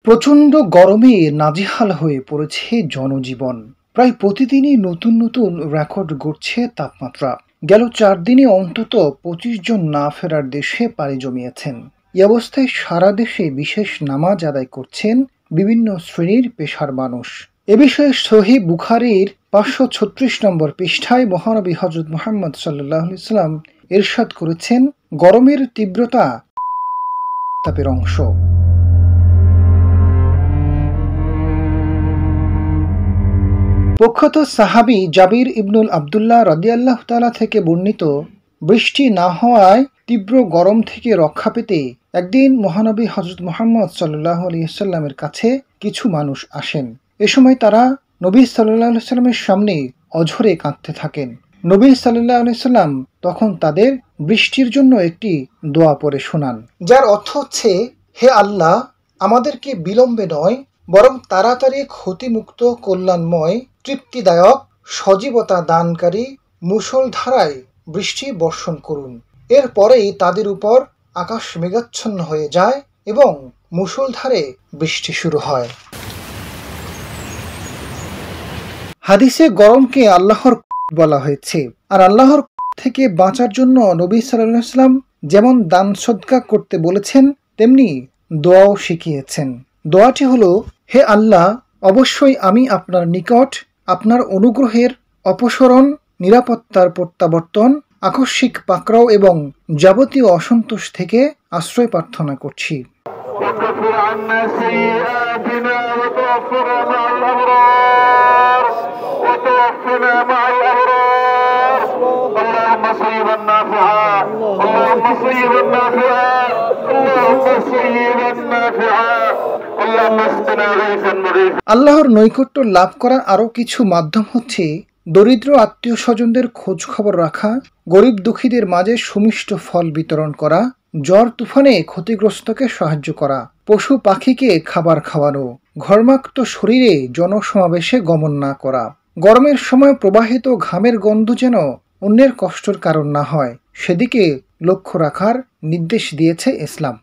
প্রচণ্ড গরমে নাজেহাল হয়ে পড়েছে জনজীবন। প্রায় প্রতিদিনই নতুন নতুন রেকর্ড গড়ছে তাপমাত্রা। গেল 4 দিনে অন্তত 25 জন না ফেরার দেশে পাড়ি জমিয়েছেন। এ অবস্থায় সারা দেশে বিশেষ নামাজ আদায় করছেন বিভিন্ন শ্রেণীর পেশার মানুষ। এ বিষয়ে সহিহ বুখারীর 536 নম্বর পৃষ্ঠায় মহানবী হযরত মুহাম্মদ সাল্লাল্লাহু আলাইহি ওয়াসাল্লাম ইরশাদ করেছেন, গরমের তীব্রতা তাপের অংশ। প্রখ্যাত সাহাবী জাবির ইবনুল আবদুল্লাহ রাদিয়াল্লাহু তাআলা থেকে বর্ণিত, বৃষ্টি না হওয়ায় তীব্র গরম থেকে রক্ষা পেতে একদিন মহানবী হযরত মুহাম্মদ সাল্লাল্লাহু আলাইহি ওয়াসাল্লামের কাছে কিছু মানুষ আসেন। এ সময় তারা নবী সাল্লাল্লাহু আলাইহি ওয়াসাল্লামের সামনে অঝরে কাঁদতে থাকেন। নবী সাল্লাল্লাহু আলাইহি ওয়াসাল্লাম তখন তাদের বৃষ্টির জন্য একটি দোয়া পড়ে শোনান, যার অর্থ হচ্ছে, হে আল্লাহ, আমাদেরকে বিলম্বে নয় বরং তাড়াতাড়ি ক্ষতিমুক্ত, কল্যাণময়, তৃপ্তিদায়ক, সজীবতা দানকারী মুষলধারায় বৃষ্টি বর্ষণ করুন। এরপরেই তাদের উপর আকাশ মেঘাচ্ছন্ন হয়ে যায় এবং মুষলধারে বৃষ্টি শুরু হয়। হাদিসে গরমকে আল্লাহর বলা হয়েছে, আর আল্লাহর থেকে বাঁচার জন্য নবী সাল্লাল্লাহু আলাইহি ওয়াসাল্লাম যেমন দান সদকা করতে বলেছেন, তেমনি দোয়াও শিখিয়েছেন। দোয়াটি হলো, হে আল্লাহ, অবশ্যই আমি আপনার নিকট আপনার অনুগ্রহের অপসরণ, নিরাপত্তার প্রত্যাবর্তন, আকস্মিক পাকড়াও এবং যাবতীয় অসন্তোষ থেকে আশ্রয় প্রার্থনা করছি। আল্লাহর নৈকট্য লাভ করার আরও কিছু মাধ্যম হচ্ছে দরিদ্র আত্মীয় স্বজনদের খোঁজ খবর রাখা, গরিব দুঃখীদের মাঝে সুমিষ্ট ফল বিতরণ করা, ঝড় তুফানে ক্ষতিগ্রস্তকে সাহায্য করা, পশু পাখিকে খাবার খাওয়ানো, ঘর্মাক্ত শরীরে জনসমাবেশে গমন না করা। গরমের সময় প্রবাহিত ঘামের গন্ধ যেন অন্যের কষ্টের কারণ না হয়, সেদিকে লক্ষ্য রাখার নির্দেশ দিয়েছে ইসলাম।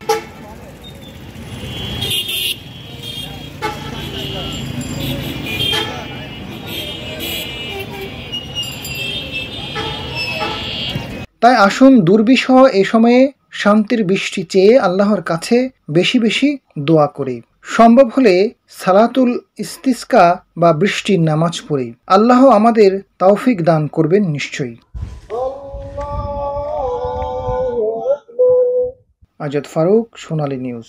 তাই আসুন দুর্বিষহ এ সময়ে শান্তির বৃষ্টি চেয়ে আল্লাহর কাছে বেশি বেশি দোয়া করি। সম্ভব হলে সালাতুল ইস্তিসকা বা বৃষ্টির নামাজ পড়ি। আল্লাহ আমাদের তৌফিক দান করবেন নিশ্চয়ই। আজাদ ফারুক, সোনালী নিউজ।